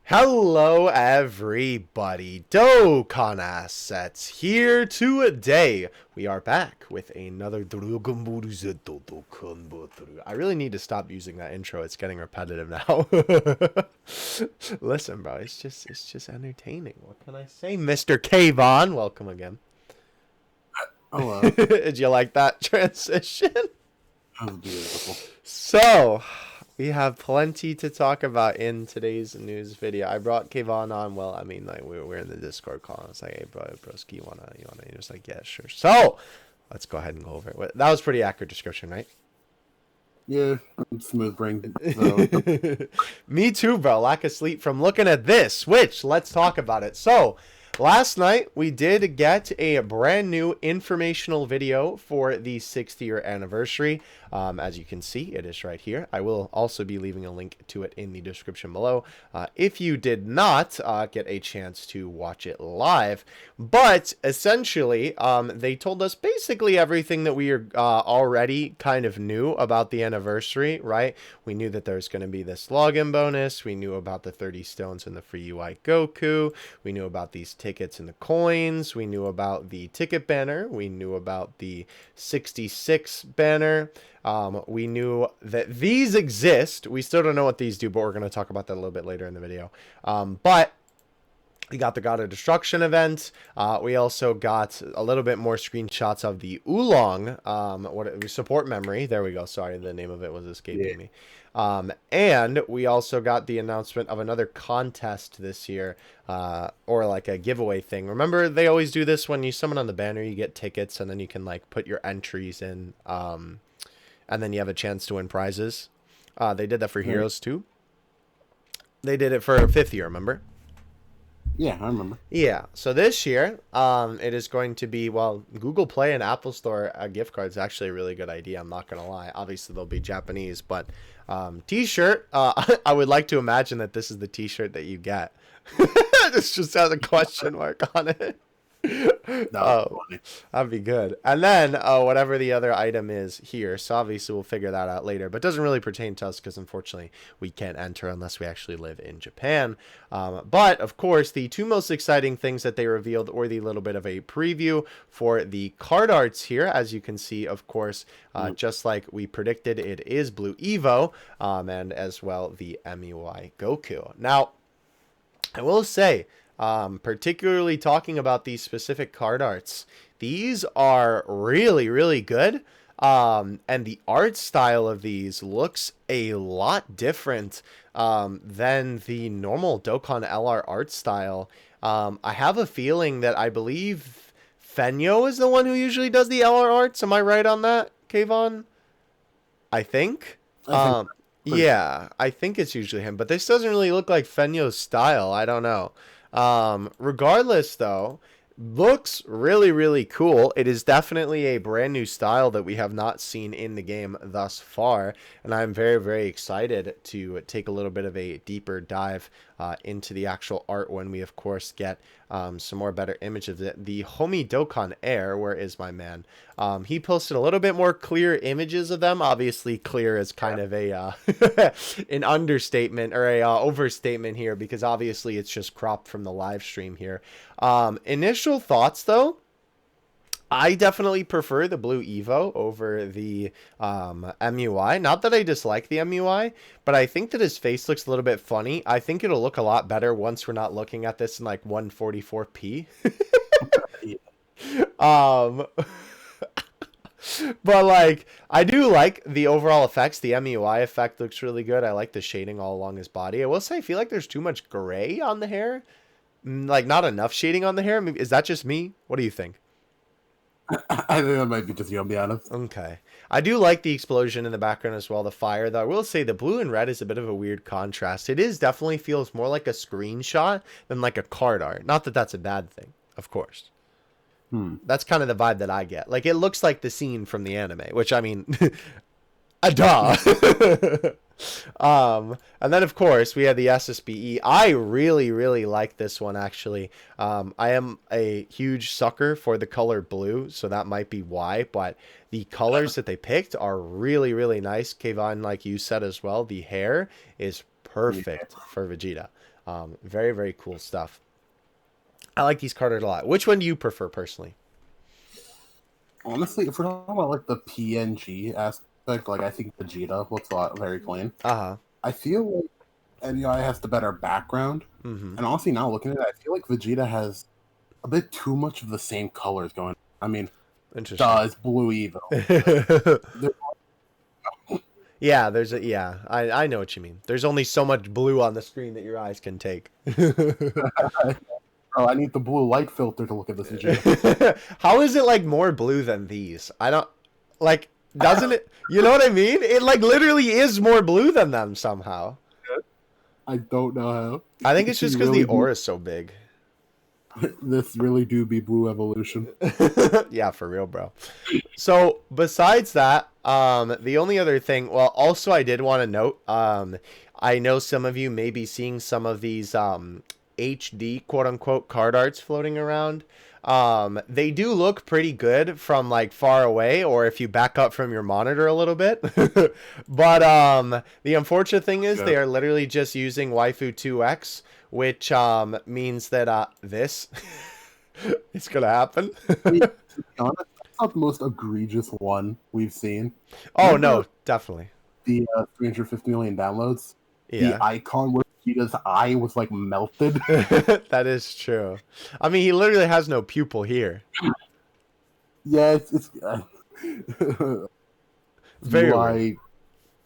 Hello everybody, Dokkan Assets here today. We are back with another DBZ Dokkan. I really need to stop using that intro. It's getting repetitive now. Listen, bro, it's just entertaining. What can I say, Mr. Kayvon? Welcome again. Hello. Did you like that transition? That was beautiful. So, we have plenty to talk about in today's news video. I brought Kayvon on. Well, I mean, like we're in the Discord call. I was like, "Hey, broski, you wanna?" He was like, "Yeah, sure." So, let's go ahead and go over it. That was pretty accurate description, right? Yeah, smooth brain. So, Me too, bro. Lack of sleep from looking at this. Which let's talk about it. So, last night we did get a brand new informational video for the 6th year anniversary. As you can see, it is right here. I will also be leaving a link to it in the description below if you did not get a chance to watch it live. But essentially, they told us basically everything that we are already kind of knew about the anniversary, right? We knew that there's going to be this login bonus. We knew about the 30 stones and the free UI Goku. We knew about these tickets and the coins. We knew about the ticket banner. We knew about the 66 banner. We knew that these exist. We still don't know what these do, but we're going to talk about that a little bit later in the video. But we got the God of Destruction event. We also got a little bit more screenshots of the Oolong support memory. There we go. Sorry, the name of it was escaping me. And we also got the announcement of another contest this year, or like a giveaway thing. Remember, they always do this when you summon on the banner, you get tickets, and then you can like put your entries in, and then you have a chance to win prizes. They did that for Heroes too. They did it for 5th year, remember? yeah, I remember. Yeah, so this year, it is going to be, well, Google Play and Apple Store gift cards is actually a really good idea, I'm not going to lie. Obviously, they'll be Japanese, but t-shirt, I would like to imagine that this is the t-shirt that you get. This just has a question mark on it. Oh, that'd be good. And then whatever the other item is here. So obviously we'll figure that out later. But it doesn't really pertain to us because unfortunately we can't enter unless we actually live in Japan. But of course, the two most exciting things that they revealed were the little bit of a preview for the card arts here. As you can see, of course, just like we predicted, it is Blue Evo, and as well the MUI Goku. Now, I will say, particularly talking about these specific card arts, these are really, really good. And the art style of these looks a lot different than the normal Dokkan LR art style. I have a feeling that I believe Fenyo is the one who usually does the LR arts. Am I right on that, Kayvon? I think. Yeah, I think it's usually him, but this doesn't really look like Fenyo's style. I don't know. Regardless, though, looks really, really cool. It is definitely a brand new style that we have not seen in the game thus far, and I'm very, very excited to take a little bit of a deeper dive into the actual art when we, of course, get some more better images of it. The homie Dokkan Air, where is my man? He posted a little bit more clear images of them. Obviously, clear is kind of a an understatement or a overstatement here because obviously it's just cropped from the live stream here. Initial thoughts, though. I definitely prefer the Blue Evo over the MUI. Not that I dislike the MUI, but I think that his face looks a little bit funny. I think it'll look a lot better once we're not looking at this in like 144p. But like, I do like the overall effects. The MUI effect looks really good. I like the shading all along his body. I will say I feel like there's too much gray on the hair. Like, not enough shading on the hair. Is that just me? What do you think? I think that might be just you, I'll be honest. Okay. I do like the explosion in the background as well, the fire, though. I will say the blue and red is a bit of a weird contrast. It is definitely feels more like a screenshot than like a card art. Not that that's a bad thing, of course. That's kind of the vibe that I get. Like, it looks like the scene from the anime, which, I mean, a duh. And then of course we have the SSBE. I really, really like this one actually. I am a huge sucker for the color blue, so that might be why, but the colors that they picked are really, really nice. Kayvon, like you said as well, the hair is perfect for Vegeta. Very, very cool stuff. I like these card art a lot. Which one do you prefer personally? Honestly, if we're talking about like the PNG aspect, like I think Vegeta looks a lot very clean. Uh-huh. I feel like NEI has the better background, Mm-hmm. and honestly, now looking at it, I feel like Vegeta has a bit too much of the same colors going. I mean, Interesting. it's Blue Evo. There- Yeah, I know what you mean. There's only so much blue on the screen that your eyes can take. Oh, I need the blue light filter to look at this Vegeta. How is it like more blue than these? I don't like doesn't it you know what I mean? It like literally is more blue than them somehow. I don't know how. I think it's just because really the aura is so big. This really do be Blue Evolution. Yeah, for real, bro. So besides that, the only other thing, well, also I did want to note, I know some of you may be seeing some of these HD quote unquote card arts floating around. They do look pretty good from like far away, or if you back up from your monitor a little bit. But the unfortunate thing is they are literally just using Waifu 2X, which means that this is gonna happen. I mean, to be honest, that's not the most egregious one we've seen. Oh Remember no, definitely. the 350 million downloads? The Yeah. icon where Vegeta's eye was like melted. That is true. I mean, he literally has no pupil here. Yeah, it's Very weird.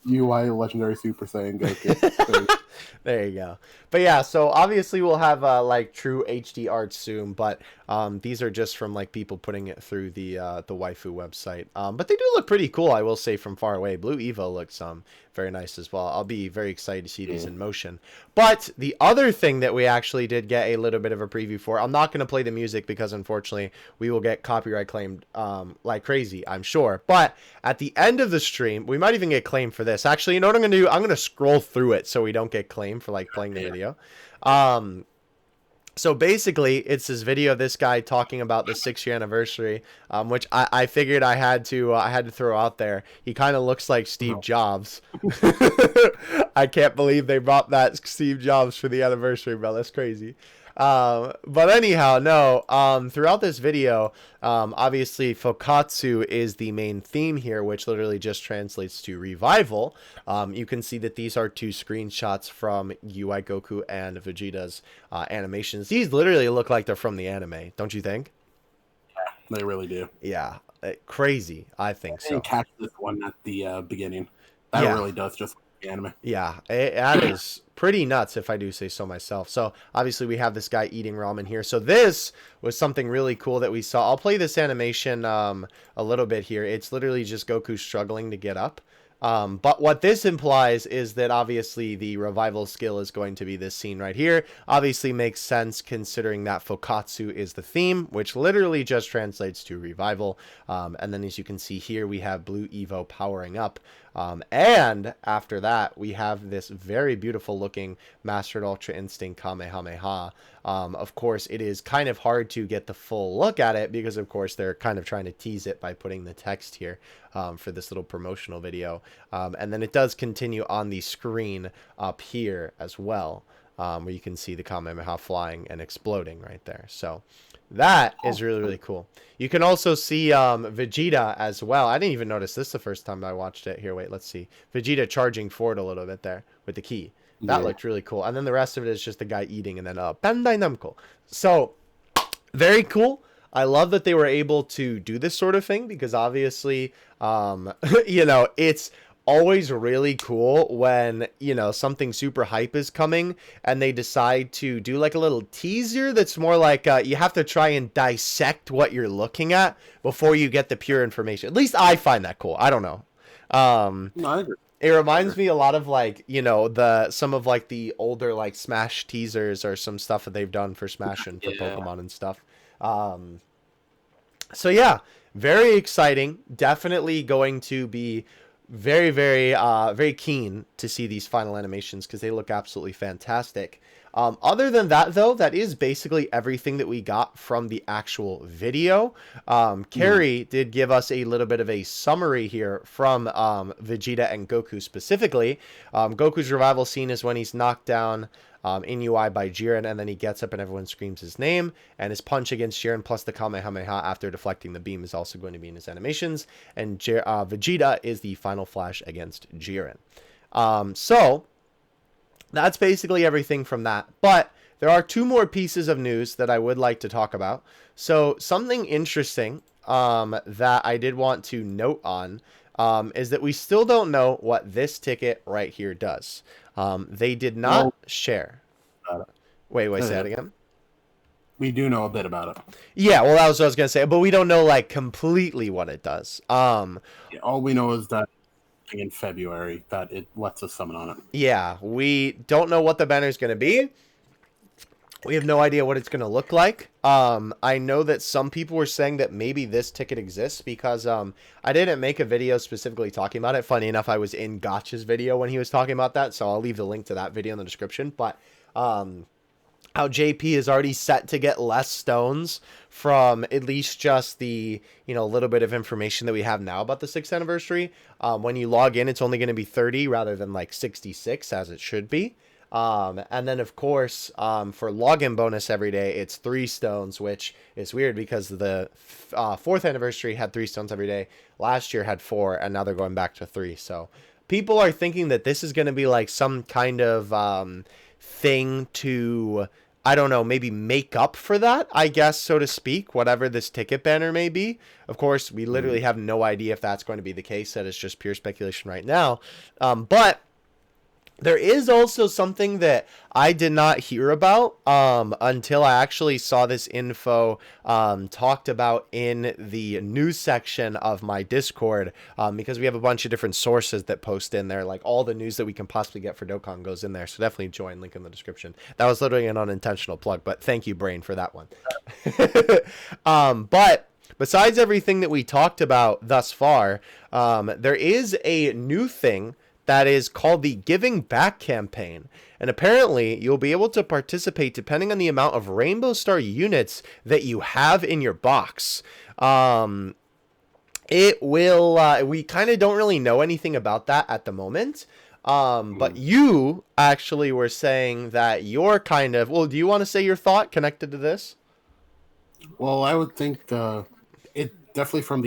UI Legendary Super Saiyan Goku. There you go. But yeah, so obviously we'll have like true HD art soon, but these are just from like people putting it through the waifu website. But they do look pretty cool, I will say, from far away. Blue Evo looks very nice as well. I'll be very excited to see these in motion. But the other thing that we actually did get a little bit of a preview for, I'm not going to play the music because unfortunately we will get copyright claimed like crazy, I'm sure. But at the end of the stream, we might even get claimed for this. Actually, you know what I'm going to do? I'm going to scroll through it so we don't get claimed for like playing the video. So basically, it's this video of this guy talking about the 6-year anniversary, which I figured I had to throw out there. He kind of looks like Steve Jobs. I can't believe they brought that Steve Jobs for the anniversary, bro. That's crazy. But anyhow, no, throughout this video, obviously Fokatsu is the main theme here, which literally just translates to revival. You can see that these are two screenshots from UI Goku and Vegeta's animations. These literally look like they're from the anime, don't you think? They really do. Yeah, crazy. I think I so. didn't catch this one at the beginning. That really does just like the anime. Yeah, that is pretty nuts if I do say so myself. So obviously we have this guy eating ramen here. So this was something really cool that we saw. I'll play this animation a little bit here. It's literally just Goku struggling to get up. But what this implies is that obviously the revival skill is going to be this scene right here. Obviously makes sense considering that Fokatsu is the theme, which literally just translates to revival. And then as you can see here, we have Blue Evo powering up. And after that, we have this very beautiful looking Mastered Ultra Instinct Kamehameha. Of course, it is kind of hard to get the full look at it because, of course, they're kind of trying to tease it by putting the text here for this little promotional video. And then it does continue on the screen up here as well, where you can see the Kamehameha flying and exploding right there. So that is really, really cool. You can also see Vegeta as well. I didn't even notice this the first time I watched it. Here, wait, let's see. Vegeta charging forward a little bit there with the key. That looked really cool. And then the rest of it is just the guy eating and then Bandai Namco. So, very cool. I love that they were able to do this sort of thing because obviously, you know, it's always really cool when, you know, something super hype is coming and they decide to do like a little teaser that's more like you have to try and dissect what you're looking at before you get the pure information. At least I find that cool. I don't know. No, I agree. It reminds me a lot of like, you know, some of like the older like Smash teasers or some stuff that they've done for Smash and for Pokemon and stuff. So yeah, very exciting. Definitely going to be very, very, very keen to see these final animations because they look absolutely fantastic. Other than that, though, that is basically everything that we got from the actual video. Carrie did give us a little bit of a summary here from Vegeta and Goku specifically. Goku's revival scene is when he's knocked down in UI by Jiren, and then he gets up and everyone screams his name, and his punch against Jiren plus the Kamehameha after deflecting the beam is also going to be in his animations, and Vegeta is the final flash against Jiren. So that's basically everything from that, but there are two more pieces of news that I would like to talk about. So something interesting that I did want to note on is that we still don't know what this ticket right here does. They did not share. Wait, say that again. We do know a bit about it. Yeah, well, that was what I was going to say, but we don't know, like, completely what it does. Yeah, all we know is that in February that it lets us summon on it. Yeah, we don't know what the banner is going to be. We have no idea what it's going to look like. I know that some people were saying that maybe this ticket exists because I didn't make a video specifically talking about it. Funny enough, I was in Gotcha's video when he was talking about that, so I'll leave the link to that video in the description. But how JP is already set to get less stones from at least just the, little bit of information that we have now about the 6th anniversary. When you log in, it's only going to be 30 rather than like 66 as it should be. And then of course, for login bonus every day, it's 3 stones, which is weird because the 4th anniversary had 3 stones every day. Last year had 4, and now they're going back to 3. So people are thinking that this is going to be like some kind of thing to, I don't know, maybe make up for that, I guess, so to speak, whatever this ticket banner may be. Of course, we literally have no idea if that's going to be the case. That is just pure speculation right now. But there is also something that I did not hear about until I actually saw this info talked about in the news section of my Discord, because we have a bunch of different sources that post in there. Like all the news that we can possibly get for Dokkan goes in there. So definitely join, link in the description. That was literally an unintentional plug, but thank you, Brain, for that one. But besides everything that we talked about thus far, there is a new thing that is called the Giving Back campaign. And apparently, you'll be able to participate depending on the amount of Rainbow Star units that you have in your box. It will, we kind of don't really know anything about that at the moment. But you actually were saying that you're kind of, well, do you want to say your thought connected to this? Well, I would think it definitely from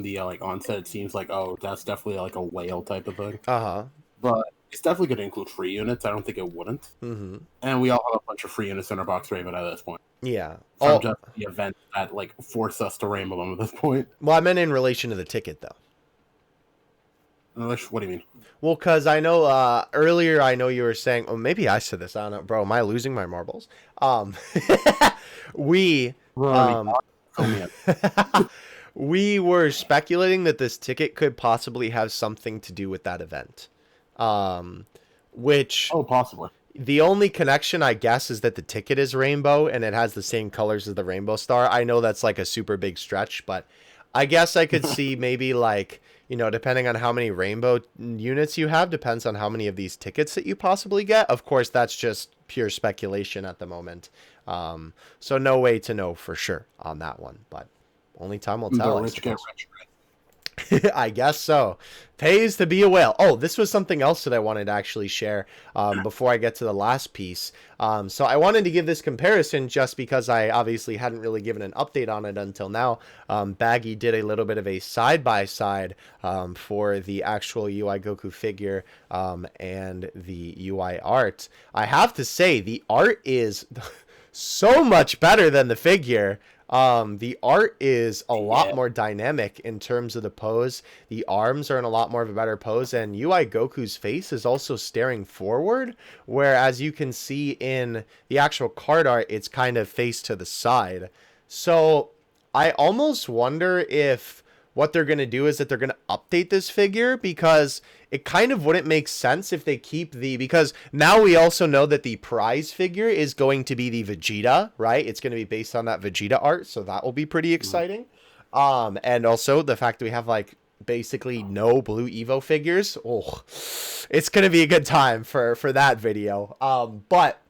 the like onset, it seems like, oh, that's definitely like a whale type of thing. But it's definitely going to include free units. I don't think it wouldn't. And we all have a bunch of free units in our box Rainbow at this point. Yeah. From just the event that like forced us to Rainbow them at this point. Well, I meant in relation to the ticket though. What do you mean? Well, because I know earlier, I know you were saying, oh, maybe I said this. I don't know, bro. Am I losing my marbles? We were speculating that this ticket could possibly have something to do with that event. Which... Oh, possibly. The only connection, I guess, is that the ticket is rainbow and it has the same colors as the Rainbow Star. I know that's like a super big stretch, but I guess I could see maybe like, depending on how many rainbow units you have, depends on how many of these tickets that you possibly get. Of course, that's just pure speculation at the moment. So no way to know for sure on that one, but only time will tell. I guess so. Pays to be a whale. Oh, this was something else that I wanted to actually share before I get to the last piece. So I wanted to give this comparison just because I obviously hadn't really given an update on it until now. Baggy did a little bit of a side-by-side for the actual UI Goku figure and the UI art. I have to say, the art is so much better than the figure. The art is a lot more dynamic in terms of the pose. The arms are in a lot more of a better pose, and UI Goku's face is also staring forward, whereas you can see in the actual card art, it's kind of face to the side. So I almost wonder if what they're going to do is that they're going to update this figure, because it kind of wouldn't make sense if they keep because now we also know that the prize figure is going to be the Vegeta, right? It's going to be based on that Vegeta art, so that will be pretty exciting. And also the fact that we have like basically no blue Evo figures. Oh, it's going to be a good time for that video. But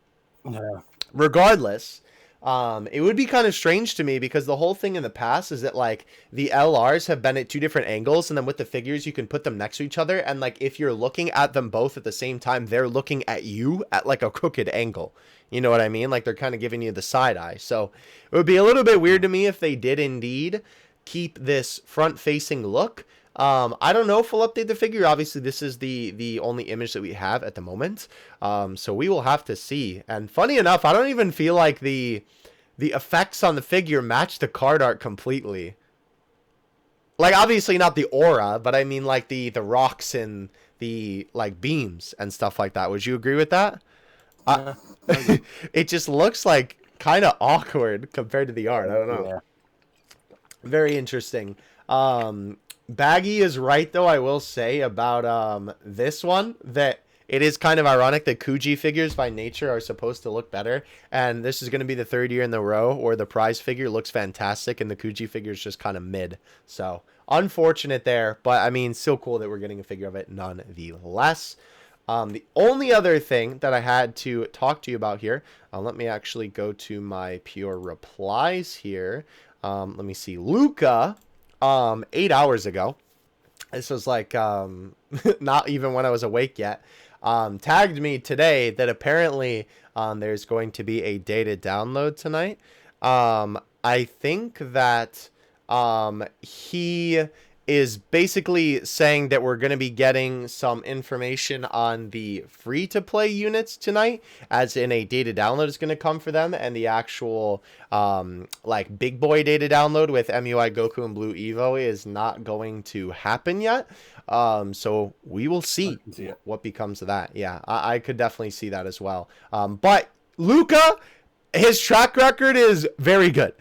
regardless, It would be kind of strange to me because the whole thing in the past is that like the LRs have been at two different angles, and then with the figures you can put them next to each other, and like if you're looking at them both at the same time, they're looking at you at like a crooked angle. You know what I mean? Like they're kind of giving you the side eye. So it would be a little bit weird to me if they did indeed keep this front facing look. I don't know if we'll update the figure. Obviously, this is the only image that we have at the moment. So we will have to see. And funny enough, I don't even feel like the effects on the figure match the card art completely. Like, obviously not the aura, but I mean like the rocks and the like beams and stuff like that. Would you agree with that? Yeah. It just looks like kind of awkward compared to the art. I don't know. Yeah. Very interesting. Baggy is right, though, I will say, about this one, that it is kind of ironic that Kuji figures by nature are supposed to look better, and this is going to be the third year in a row where the prize figure looks fantastic and the Kuji figure is just kind of mid. So, unfortunate there, but, I mean, still cool that we're getting a figure of it nonetheless. The only other thing that I had to talk to you about here, let me actually go to my pure replies here. Let me see. Luca... 8 hours ago, this was like not even when I was awake yet, tagged me today that apparently there's going to be a data download tonight. I think that he is basically saying that we're going to be getting some information on the free-to-play units tonight, as in a data download is going to come for them, and the actual like big boy data download with MUI Goku and Blue Evo is not going to happen yet. So we will see what becomes of that. Yeah, I could definitely see that as well. But Luca, his track record is very good.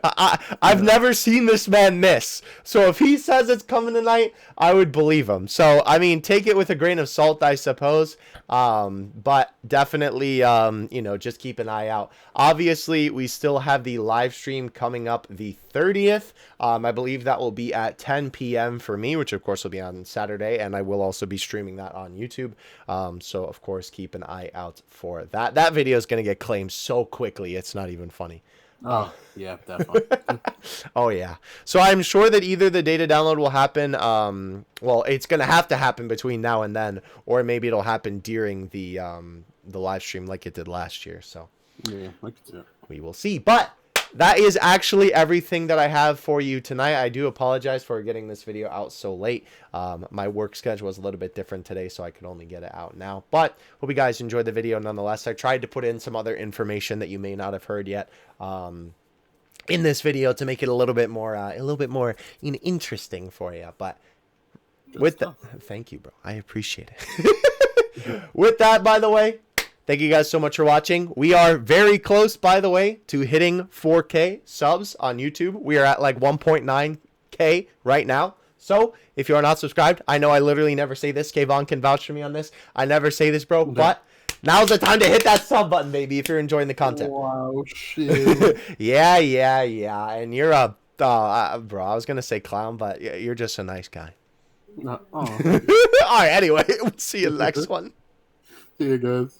I've never seen this man miss. So if he says it's coming tonight, I would believe him. So, I mean, take it with a grain of salt, I suppose. But definitely, you know, just keep an eye out. Obviously, we still have the live stream coming up the 30th. I believe that will be at 10 p.m. for me, which of course will be on Saturday. And I will also be streaming that on YouTube. So, of course, keep an eye out for that. That video is going to get claimed so quickly. It's not even funny. Oh, yeah, definitely. Oh, yeah. So I'm sure that either the data download will happen, well, it's going to happen between now and then, or maybe it'll happen during the live stream like it did last year. So yeah, I could do it. We will see. But that is actually everything that I have for you tonight. I do apologize for getting this video out so late. My work schedule was a little bit different today, so I could only get it out now. But hope you guys enjoyed the video nonetheless. I tried to put in some other information that you may not have heard yet in this video to make it a little bit more interesting for you. But with that, thank you, bro. I appreciate it. With that, by the way, thank you guys so much for watching. We are very close, by the way, to hitting 4K subs on YouTube. We are at like 1.9K right now. So if you are not subscribed, I know I literally never say this. Kayvon can vouch for me on this. I never say this, bro. But now's the time to hit that sub button, baby, if you're enjoying the content. Wow, shit. Yeah. And you're a, bro, I was going to say clown, but you're just a nice guy. Oh. All right, anyway, we'll see you next one. See you guys.